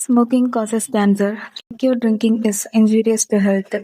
Smoking causes cancer. Pure drinking is injurious to health.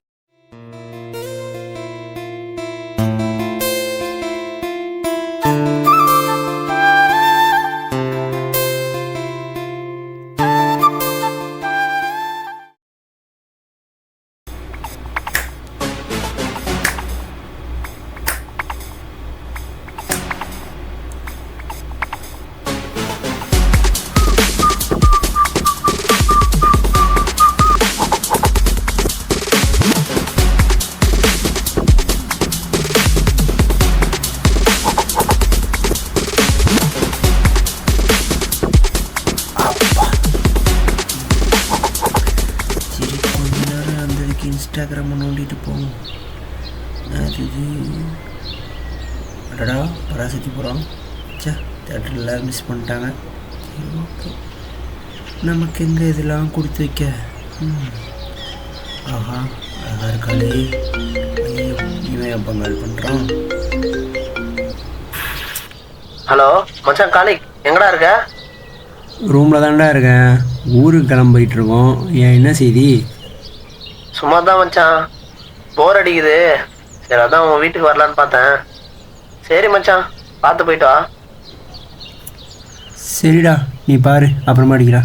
Instagram நோண்டிட்டு போவோம். அது அடடா பராசக்தி போகிறோம். தேட்டரில் எல்லோரும் மிஸ் பண்ணிட்டாங்க. ஓகே, நமக்கு எங்கே இதெல்லாம் கொடுத்து வைக்க. ஆஹா, அழகாக இருக்காளே. இவன் எப்போ கால் பண்ணுறான்? ஹலோ மச்சான், காலிக் எங்கடா இருக்க? ரூமில் தான்டா இருக்கேன். ஊருக்கு கிளம்பிட்டு இருக்கோம். ஏன், என்ன செய்தி? சும்மா தான் மச்சான், போர் அடிக்குது. சரி, அதான் உன் வீட்டுக்கு வரலான்னு பார்த்தேன். சரி மச்சான், பார்த்து போயிட்டு வா. சரிடா, நீ பாரு, அப்புறமா அடிக்கிறா.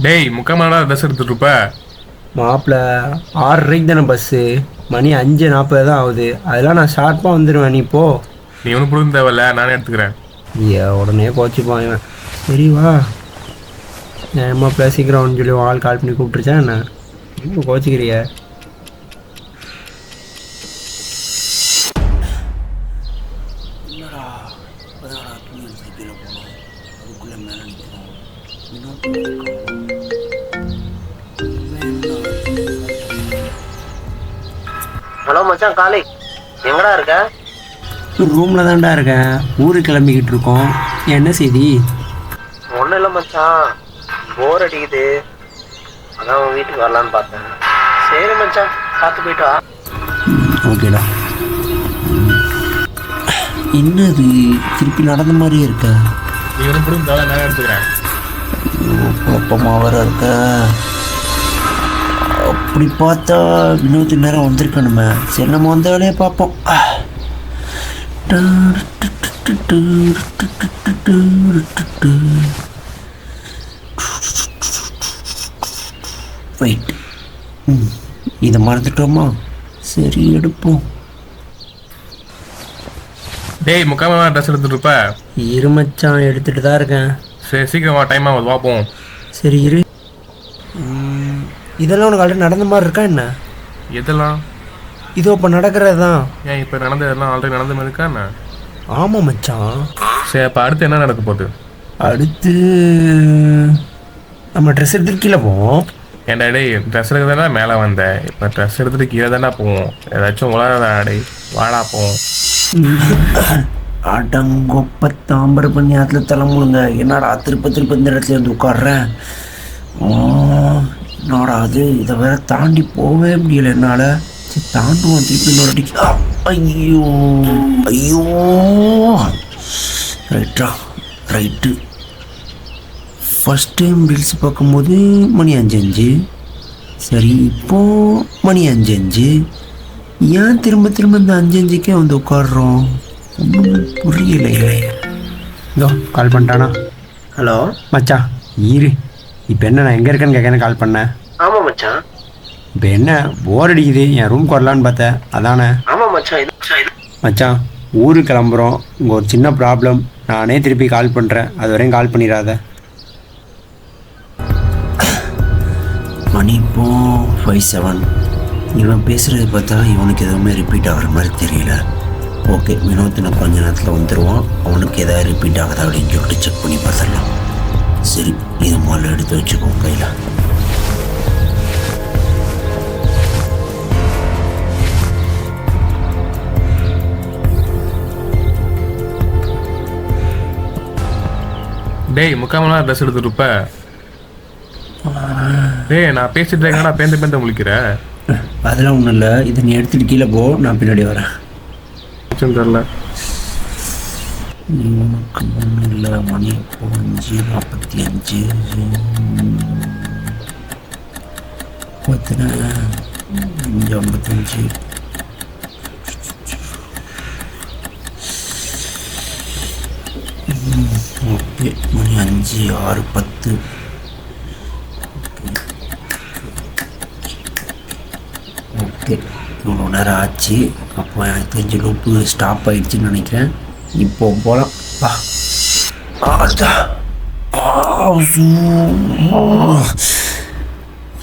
டேய், முக்கியமான ட்ரெஸ் எடுத்துட்டு இருப்ப. மாப்பிள்ள 6:30 தானே பஸ்ஸு, மணி 5:40 தான் ஆகுது. அதெல்லாம் நான் ஷார்ப்பாக வந்துடுவேன். நீ போ. நீ ஒன்றும் புரிஞ்சு தேவையில்ல, நானே எடுத்துக்கிறேன். உடனே கோச்சிப்பான் இவன். சரி வா. நேரமாக பேசிக்கிறோன்னு சொல்லி ஆள் கால் பண்ணி கூப்பிட்டுருச்சா என்ன? ரொம்ப கோச்சிக்கிறிய? ஹலோ மச்சான், காலிக் எங்கடா இருக்க? ரூமில் தான்டா இருக்கேன். ஊருக்கு கிளம்பிக்கிட்டு இருக்கோம். என்ன செய்தி? ஒன்றும் இல்லை மச்சான், போர் அடிக்குது. அதான் உன் வீட்டுக்கு வரலான்னு பார்த்தேன். சரி மச்சான், பார்த்து போயிட்டு வா. ஓகேடா. என்னது திருப்பி நடந்த மாதிரியே இருக்க? நீ ஒன்றும் புரிஞ்சு தேவை, நானே எடுத்துக்கிறேன். குழப்பமாக வர இருக்க. அப்படி பார்த்தா வினோத்து நேரம் வந்திருக்கணுமே. சரி, நம்ம வந்த வேலையை பார்ப்போம். வெயிட், இதை மறந்துட்டோமா? சரி, எடுப்போம். டேய், முக்கியமான ட்ரெஸ் எடுத்துட்டு இருப்ப. இருமச்சான், எடுத்துகிட்டு தான் இருக்கேன். சரி, சீக்கிரமா டைம் ஆகுது, பார்ப்போம். சரி இரு. இதெல்லாம் உனக்கு ஆல்ரெடி நடந்த மாதிரி இருக்கா என்ன? எதெல்லாம்? இதோ இப்போ நடக்கிறது தான். ஏன், இப்போ நடந்ததெல்லாம் ஆல்ரெடி நடந்த மாதிரி இருக்கா என்ன? ஆமாம் மச்சான். சரி, அப்போ அடுத்து என்ன நடக்க போகுது? அடுத்து நம்ம ட்ரெஸ் எடுத்துட்டு கீழே போவோம். ஏன்டா டேய், ட்ரெஸ் எடுக்க தானே மேலே வந்தேன். இப்போ ட்ரெஸ் எடுத்துட்டு கீழே தானே போவோம். ஏதாச்சும் உலகடா டேய், வாடா போவோம். அடங்கொப்ப தாம்பர பண்ணி அதில் தலைமுழுங்க. என்னடா திருப்ப இந்த இடத்துல வந்து உட்காடுறேன். என்னடா அது, இதை வேற தாண்டி போகவே முடியல என்னால். சரி, தாண்டுவோம். திருப்பி இன்னொரு அடிக்க. ஐயோ ஐயோ, ரைட்டா ரைட்டு. ஃபஸ்ட் டைம் ரீல்ஸ் பார்க்கும்போது மணி 5:05. சரி, இப்போது மணி 5:05. ஏன் திரும்ப இந்த 5:05க்கே வந்து உட்காடுறோம்? ஒன்றும் புரியலையே. இதோ கால் பண்ணிட்டானா? ஹலோ மச்சான் இரு. இப்போ என்ன, நான் எங்கே இருக்கேன்னு கேட்க கால் பண்ணேன். ஆமாம் மச்சான். இப்போ என்ன, போர் அடிக்குது, என் ரூம் வரலான்னு பார்த்தேன். அதானே? ஆமாம் மச்சான். மச்சான், ஊருக்கு கிளம்புறோம். இங்கே ஒரு சின்ன ப்ராப்ளம். நானே திருப்பி கால் பண்ணுறேன். அது வரையும் கால் பண்ணிடாத. மணி இப்போ 5:07. இவன் பேசுகிறது பார்த்தா இவனுக்கு எதுவுமே ரிப்பீட் ஆகிற மாதிரி தெரியல. ஓகே, வினோத்தின கொஞ்ச நேரத்தில் வந்துடுவான். அவனுக்கு எதாவது ரிப்பீட் ஆகுதா அப்படின்னு சொல்லிட்டு செக் பண்ணி பார்த்துடலாம். சரி, இது முதல்ல எடுத்து வச்சுக்கோ கையில். டேய் முக்காமலாம் ட்ரெஸ் எடுத்துருப்ப. டேய் நான் பேசிட்டு இருக்கேன்டா, பேந்த முழிக்கிற. அதெல்லாம் ஒன்றும் இல்லை, இதை நீ எடுத்துகிட்டு கீழே போ, நான் பின்னாடி வரேன். தெரில உனக்கு ஒன்றும் இல்லை. மணி 5:45. 5:55. ஓகே, மணி 5, 6, 10. ஓகே, இவ்வளோ நேரம் ஆச்சு. அப்போ எனக்கு தெரிஞ்ச லூப்பு ஸ்டாப் ஆயிடுச்சுன்னு நினைக்கிறேன். இப்போ போகலாம். வா.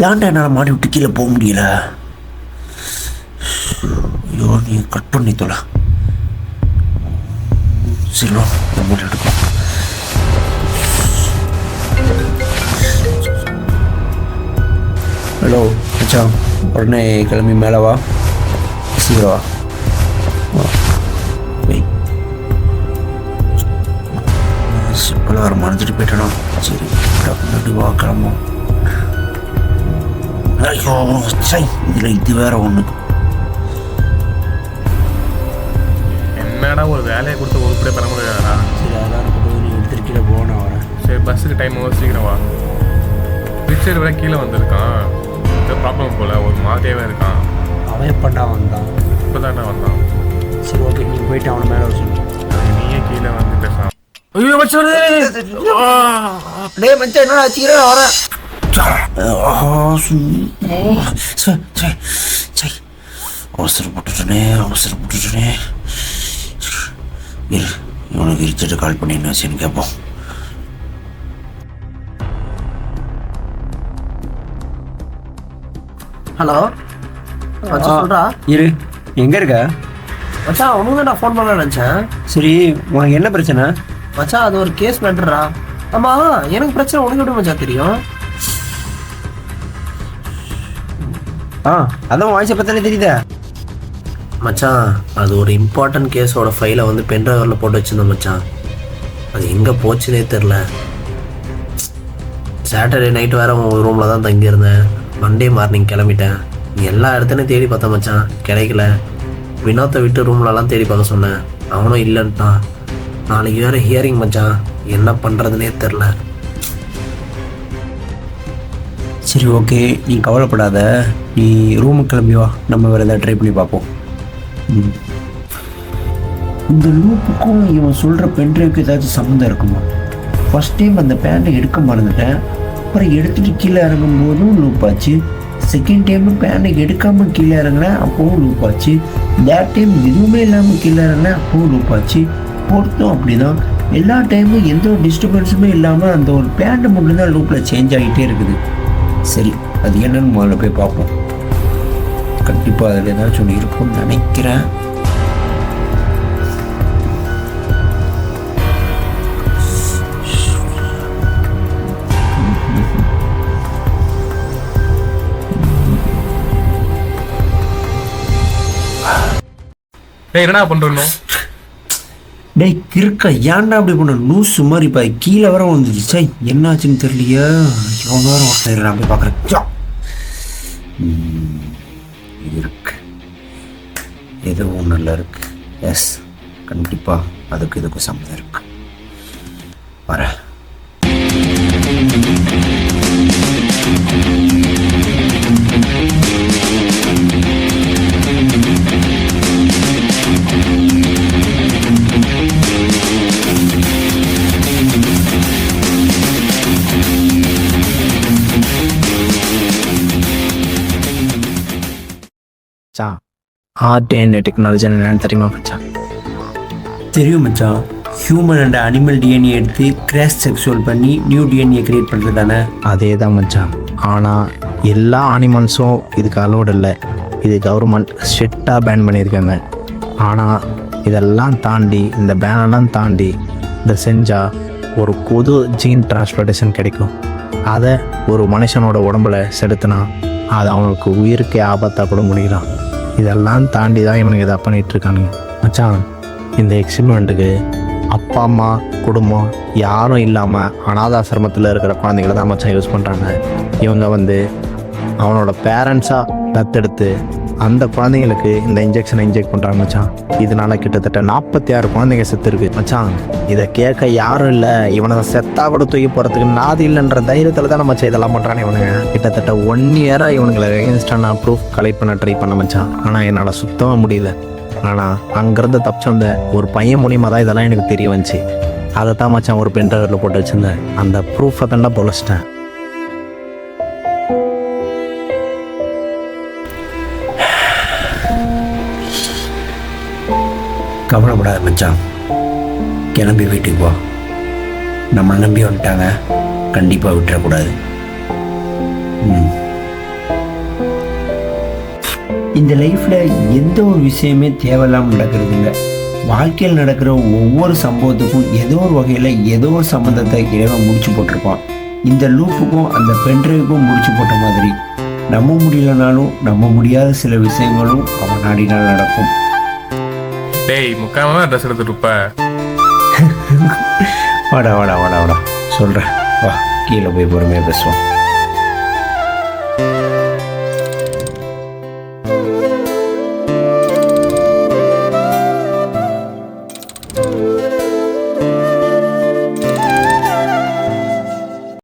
ஏன்டா என்னால் மாடி விட்டு கீழே போக முடியல? ஐயோ, நீ கட் பண்ணி தொலை. சரி வா, மூடி எடுக்கலாம். ஹலோ மச்சான், உடனே கிளம்பி மேலே வா, சீக்கிரம் வா. வெயிட், சிம்பிளாக வர மறந்துட்டு போயிட்டேனா? சரி முன்னாடி வா, கிளம்பும். ஐயோ சை, இதில் இது வேற ஒன்று. என்னடா ஒரு வேலையை கொடுத்த உருப்படியே பண்ண முடியாதா? சரி அதான் நீ எடுத்துட்டு கீழே போ, நான் வரேன். சரி பஸ்ஸுக்கு டைம் சீக்கிரம் வா. பிக்சர் வர கீழே வந்திருக்கான். ப்ராப்ளம் போல ஒரு மாதிரியாவே இருக்கான். அவன் எப்படா வந்தான்? இப்போ தானே வந்தான். சரி ஓகே, நீங்கள் போயிட்டு அவனை மேலே வர சொல்லு. நீயே கீழே வந்து பேசலாம். ஐயோ மச்சான், டேய் மச்சான், என்னடா சீக்கிரம் நான் வரேன். அவசரப்பட்டுட்டனே. இவனுக்கு ரிச்சர்டு கால் பண்ணி என்ன ஆச்சுன்னு கேட்போம். ஹலோ மச்சான், சொல்றா. இரு, எங்கே இருக்க? மச்சான் உனக்கு தான் நான் ஃபோன் பண்ண நினச்சேன். சரி, உனக்கு என்ன பிரச்சனை? மச்சான் அது ஒரு கேஸ் மேட்டர்ரா. ஆமாம், எனக்கு பிரச்சனை உனக்கு எப்படி மச்சான் தெரியும்? அதான் வாய்ஸை பத்தாலே தெரியுதா? மச்சான் அது ஒரு இம்பார்ட்டன்ட் கேஸோட ஃபைலை வந்து பென்ட்ரைவரில் போட்டு வச்சுருந்தேன் மச்சான். அது எங்கே போச்சுனே தெரில. சாட்டர்டே நைட்டு வேறு உன் ரூமில் தான் தங்கியிருந்தேன். மண்டே மார்னிங் கிளம்பிட்டேன். எல்லா இடத்துலையும் தேடி பார்த்தேன் மச்சான், கிடைக்கல. வினோத்தை விட்டு ரூம்லலாம் தேடி பார்க்க சொன்னேன், அவனும் இல்லைன்ட்டான். நாளைக்கு வேறு ஹியரிங் மச்சான், என்ன பண்ணுறதுனே தெரில. சரி ஓகே, நீ கவலைப்படாத. நீ ரூமுக்கு கிளம்பி வா, நம்ம வேறு எதாவது ட்ரை பண்ணி பார்ப்போம். இந்த லூப்புக்கும் இவன் சொல்கிற பென்ட்ரைவுக்கு ஏதாச்சும் சம்மந்தம் இருக்குமா? ஃபஸ்ட் டைம் அந்த பேண்டை எடுக்க மறந்துட்டேன், அப்புறம் எடுத்துகிட்டு கீழே இறங்கும் போதும் லூப் ஆச்சு. செகண்ட் டைமு பேண்டை எடுக்காமல் கீழே இறங்கினேன், அப்போவும் லூப் ஆச்சு. தேட் டைம் எதுவுமே இல்லாமல் கீழே இறங்கினேன், அப்போவும் லூப் ஆச்சு. பொறுத்தும் அப்படி தான், எல்லா டைமும் எந்த ஒரு டிஸ்டர்பன்ஸுமே இல்லாமல் அந்த ஒரு பேண்டை மட்டும்தான் லூப்பில் சேஞ்ச் ஆகிட்டே இருக்குது. சரி, அது என்னன்னு முதல்ல போய் பார்ப்போம். கண்டிப்பாக அதில் ஏதாச்சும் ஒன்று இருக்கும்னு நினைக்கிறேன். டேய் என்னடா பண்ணுறோம்? டேய் கிறுக்க, ஏன்டா அப்படி பண்ண? லூஸ் மாதிரி இப்போ கீழே வர வந்துச்சு. சை, என்னாச்சுன்னு தெரியலையா? இவ்வளோ நேரம் ஒருத்தர் நான் போய் பார்க்குறேன். இருக்கு, ஏதோ ஒன்று நல்லா இருக்கு. எஸ், கண்டிப்பாக அதுக்கு இதுக்கு சம்மந்தம் இருக்கு. வரேன். மச்சான், ஆர்டிஎன்ஏ டெக்னாலஜி என்னன்னு தெரியுமா மச்சான்? தெரியும் மச்சான். ஹியூமன் அண்ட் அனிமல் டிஎன்ஏ எடுத்து கிராஸ் செக்ஸுவல் பண்ணி நியூ டிஎன்ஏ கிரியேட் பண்ணுறது தானே? அதே தான் மச்சான். ஆனால் எல்லா அனிமல்ஸும் இதுக்கு அலோடு இல்லை. இது கவர்மெண்ட் ஸ்ட்ரிக்டாக பேன் பண்ணியிருக்காங்க. ஆனால் இதெல்லாம் தாண்டி, இந்த பேனெல்லாம் தாண்டி இதை செஞ்சால் ஒரு புது ஜீன் டிரான்ஸ்பிளான்டேஷன் கிடைக்கும். அதை ஒரு மனுஷனோட உடம்புல செலுத்தினா அது அவனுக்கு உயிருக்கே ஆபத்தாக கூட முடியலாம். இதெல்லாம் தாண்டி தான் இவனுக்கு இதை பண்ணிகிட்ருக்கானுங்க மச்சான். இந்த எக்ஸ்பெரிமெண்ட்டுக்கு அப்பா அம்மா குடும்பம் யாரும் இல்லாமல் அனாதாசிரமத்தில் இருக்கிற குழந்தைங்கள தான் மச்சான் யூஸ் பண்ணுறாங்க. இவங்க வந்து அவனோட பேரண்ட்ஸாக தத்தெடுத்து அந்த குழந்தைங்களுக்கு இந்த இன்ஜெக்ஷனை இன்ஜெக்ட் பண்ணுறாங்க மச்சான். இதனால கிட்டத்தட்ட 46 குழந்தைங்க செத்து இருக்கு மச்சான். இதை கேட்க யாரும் இல்லை. இவனை செத்தா கூட தூக்கி போகிறதுக்கு நாதி இல்லைன்ற தைரியத்தில் தான் மச்சான் இதெல்லாம் பண்ணுறானே இவனுங்க. கிட்டத்தட்ட 1 இயராக இவனுங்களை எகென்ஸ்டாக நான் ப்ரூஃப் கலெக்ட் பண்ண ட்ரை பண்ண மச்சான். ஆனால் என்னால் சுத்தமாக முடியல. ஆனால் அங்கேருந்து தப்பிச்சு வந்த ஒரு பையன் மூலியமாக தான் இதெல்லாம் எனக்கு தெரிய வந்துச்சு. அதை தான் மச்சான் ஒரு பென்ட்ரைவில் போட்டு வச்சுருந்தேன். அந்த ப்ரூஃபை தாண்டா தொலைச்சிட்டேன். கவலைப்படாத மச்சான், கிளம்பி வீட்டுக்கு போ. நம்மளை நம்பி வந்துட்டாங்க, கண்டிப்பாக விட்டுறக்கூடாது. இந்த லைஃப்பில் எந்த ஒரு விஷயமே தேவையில்லாமல் நடக்கிறது இல்லை. வாழ்க்கையில் நடக்கிற ஒவ்வொரு சம்பவத்துக்கும் ஏதோ ஒரு வகையில் ஏதோ ஒரு சம்மந்தத்தை இறைவன் முடிச்சு போட்டிருப்பான். இந்த லூப்புக்கும் அந்த பென்ட்ரைவுக்கும் முடிச்சு போட்ட மாதிரி நம்ப முடியலனாலும் நம்ப முடியாத சில விஷயங்களும் அவன் நாடினால் நடக்கும். டேய், முக்காம தான் ட்ரெஸ் எடுத்துட்டு இருப்ப. வாடா சொல்கிறேன், வா கீழே போய் பொறுமையாக பேசுவோம்.